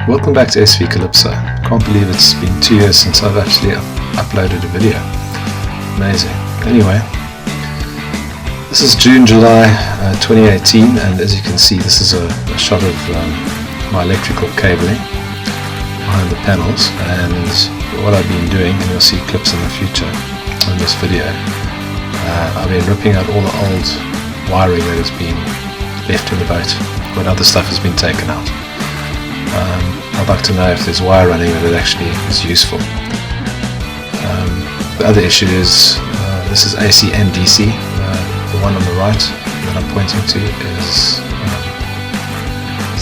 Welcome back to SV Calypso. Can't believe it's been 2 years since I've actually uploaded a video. Amazing. Anyway, this is June, July 2018, and as you can see, this is a shot of my electrical cabling behind the panels, and what I've been doing, and you'll see clips in the future in this video. I've been ripping out all the old wiring that has been left in the boat when other stuff has been taken out. I'd like to know if there's wire running that it actually is useful. The other issue is this is AC and DC. The one on the right that I'm pointing to is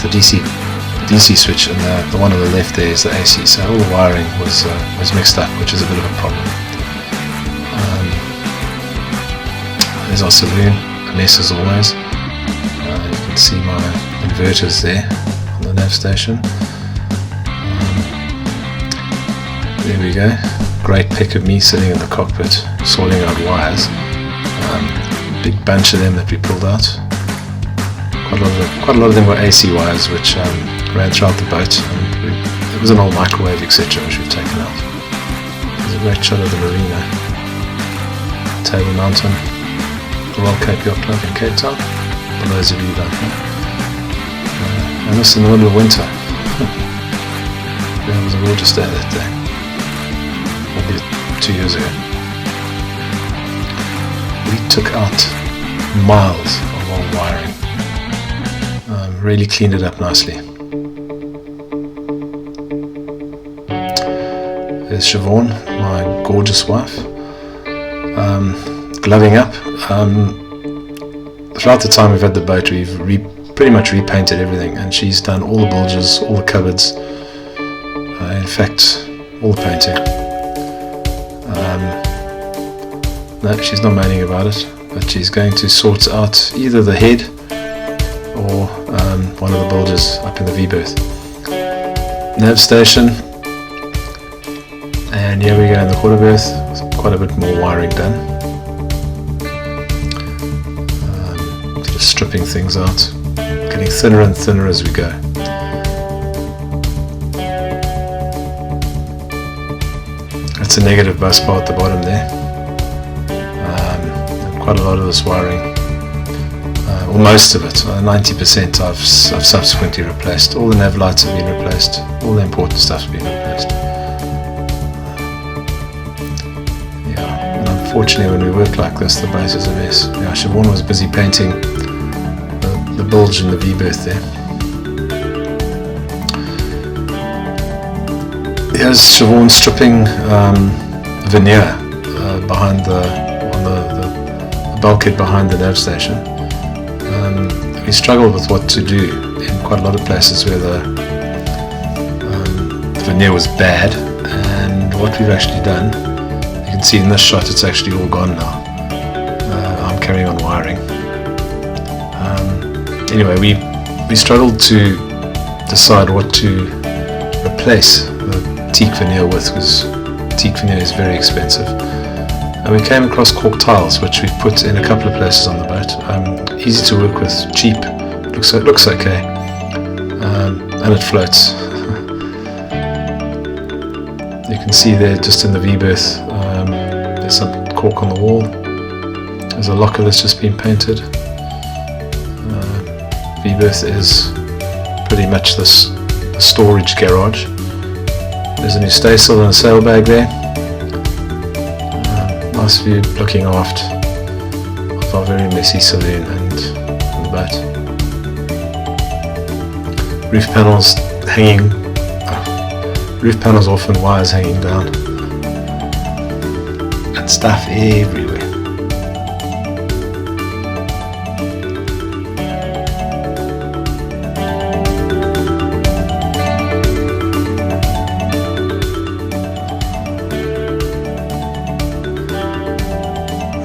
the DC switch, and the one on the left there is the AC. So all the wiring was mixed up, which is a bit of a problem. There's our saloon, a mess as always. You can see my inverters there on the nav station. There we go. Great pic of me sitting in the cockpit sorting out wires. Big bunch of them that we pulled out. Quite a lot of them were AC wires which ran throughout the boat. There was an old microwave, etc., which we've taken out. There's a great shot of the marina. Table Mountain, the Royal Cape Yacht Club in Cape Town, for those of you who don't know. And this in the middle of winter. Yeah, it was a gorgeous day that day. 2 years ago. We took out miles of old wiring. Really cleaned it up nicely. There's Siobhan, my gorgeous wife, gloving up. Throughout the time we've had the boat, we've pretty much repainted everything, and she's done all the bulges, all the cupboards, in fact all the painting. No, she's not moaning about it, but she's going to sort out either the head or one of the bulges up in the V-berth. Nav station, and here we go in the quarter berth with quite a bit more wiring done. Sort of stripping things out, getting thinner and thinner as we go. That's a negative bus bar at the bottom there. Quite a lot of this wiring, or most of it, 90% I've subsequently replaced. All the nav lights have been replaced, all the important stuff's been replaced. Yeah, and unfortunately when we work like this, the boat is a mess. Yeah, Siobhan was busy painting the bulge in the V-berth there. Here's Siobhan stripping veneer behind the bulkhead behind the nav station. We struggled with what to do in quite a lot of places where the veneer was bad, and what we've actually done, you can see in this shot it's actually all gone now. I'm carrying on wiring. Anyway, we struggled to decide what to replace the teak veneer with, because teak veneer is very expensive. And we came across cork tiles, which we've put in a couple of places on the boat. Easy to work with, cheap, it looks okay, and it floats. You can see there just in the V-berth, there's some cork on the wall. There's a locker that's just been painted. V-berth is pretty much this storage garage. There's a new staysail and a sailbag there. Nice view looking aft of our very messy saloon and the boat. Roof panels hanging, roof panels off and wires hanging down, and stuff everywhere.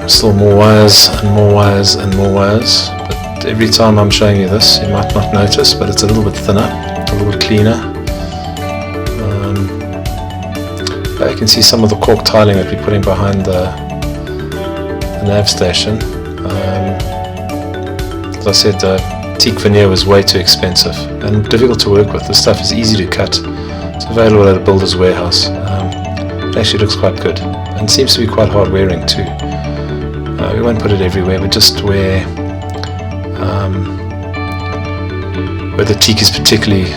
Still more wires and more wires and more wires, but every time I'm showing you this, you might not notice, but it's a little bit thinner, a little bit cleaner. You can see some of the cork tiling that we're putting behind the nav station. As I said, the teak veneer was way too expensive and difficult to work with. This stuff is easy to cut. It's available at a builder's warehouse. It actually looks quite good and seems to be quite hard wearing too. We won't put it everywhere, but just where the teak is particularly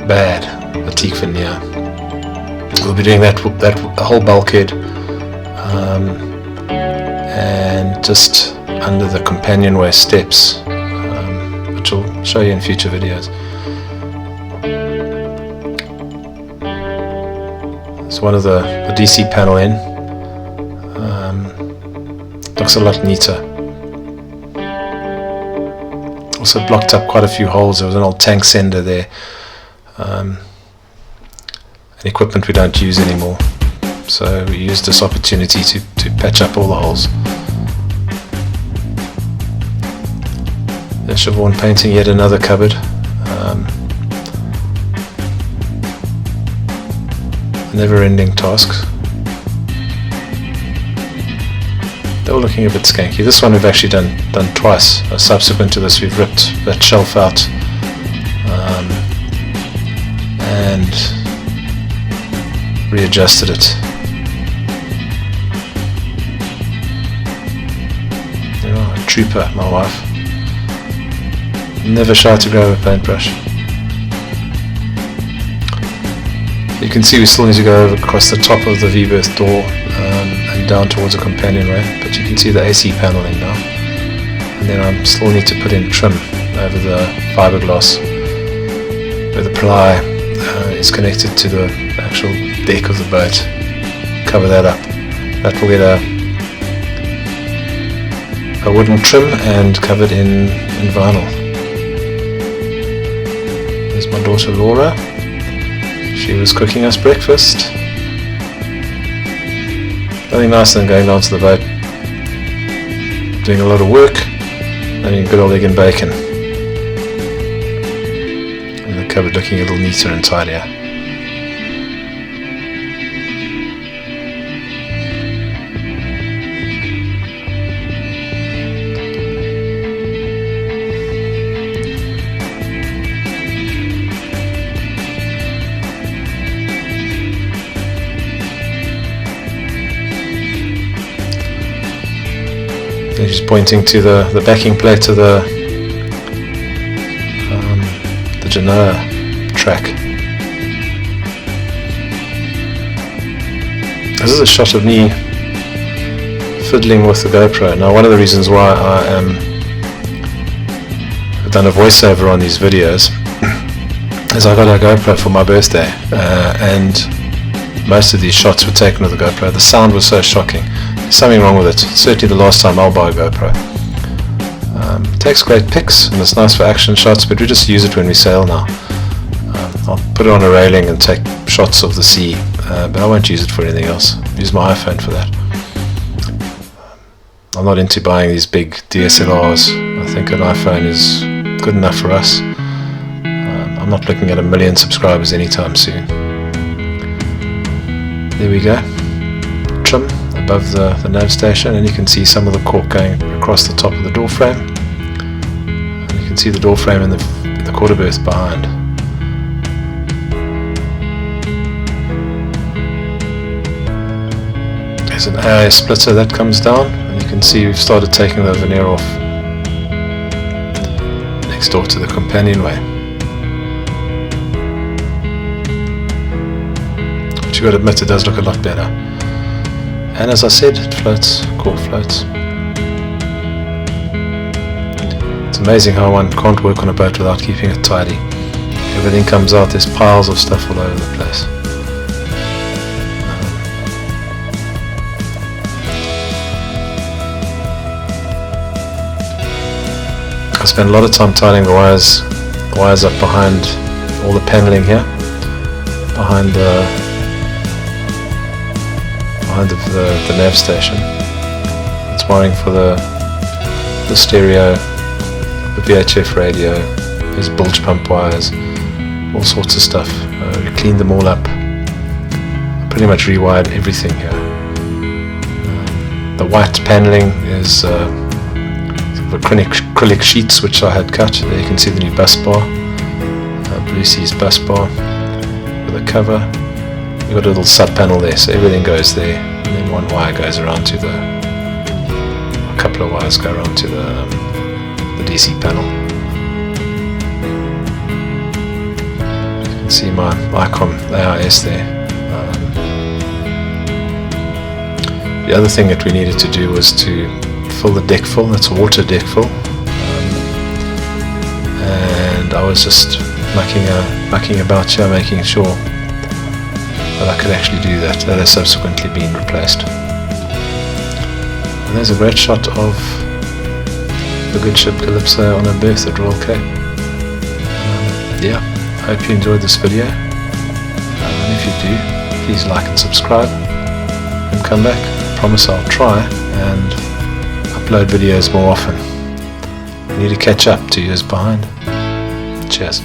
bad, the teak veneer. We'll be doing that whole bulkhead and just under the companionway steps, which I'll show you in future videos. It's one of the DC panel in. Looks a lot neater. Also blocked up quite a few holes. There was an old tank sender there. Equipment we don't use anymore, so we used this opportunity to patch up all the holes. There's Siobhan painting yet another cupboard. Never-ending tasks. They were looking a bit skanky. This one we've actually done twice. Subsequent to this, we've ripped that shelf out and readjusted it. Oh, a trooper, my wife. Never shy to grab a paintbrush. You can see we still need to go across the top of the V-berth door and down towards the companionway, but you can see the AC panel in now. And then I still need to put in trim over the fiberglass where the ply is connected to the actual deck of the boat. Cover that up. That will get a wooden trim and covered in vinyl. There's my daughter Laura. She was cooking us breakfast. Nothing nicer than going down to the boat, doing a lot of work, having a good old egg and bacon. And the cupboard looking a little neater and tidier. They're just pointing to the backing plate of the Genoa track. This is a shot of me fiddling with the GoPro. Now, one of the reasons why I've done a voiceover on these videos is I got a GoPro for my birthday, and most of these shots were taken with the GoPro. The sound was so shocking. There's something wrong with it. Certainly the last time I'll buy a GoPro. It takes great pics and it's nice for action shots, but we just use it when we sail now. I'll put it on a railing and take shots of the sea, but I won't use it for anything else. I'll use my iPhone for that. I'm not into buying these big DSLRs. I think an iPhone is good enough for us. I'm not looking at 1 million subscribers anytime soon. There we go. Trim above the nav station, and you can see some of the cork going across the top of the door frame. And you can see the door frame in the quarter berth behind. There's an AI splitter that comes down, and you can see we've started taking the veneer off next door to the companionway. But you've got to admit it does look a lot better. And as I said, it floats, cork floats. It's amazing how one can't work on a boat without keeping it tidy. Everything comes out, there's piles of stuff all over the place. I spend a lot of time tidying the wires up behind all the paneling here, behind the nav station. It's wiring for the stereo, the VHF radio, there's bulge pump wires, all sorts of stuff. We cleaned them all up. I pretty much rewired everything here. The white paneling is sort of acrylic sheets which I had cut. There you can see the new bus bar, Blue Seas bus bar with a cover. We've got a little sub panel there, so everything goes there, and then one wire goes around to a couple of wires go around to the DC panel. You can see my icon AIS there. The other thing that we needed to do was to fill the deck full. That's a water deck full, and I was just mucking about here, making sure that I could actually do that. That has subsequently been replaced. And there's a great shot of the good ship Calypso on her berth at Royal Cape. Yeah, I hope you enjoyed this video, and if you do, please like and subscribe and come back. I promise I'll try and upload videos more often. I need to catch up, 2 years behind. Cheers.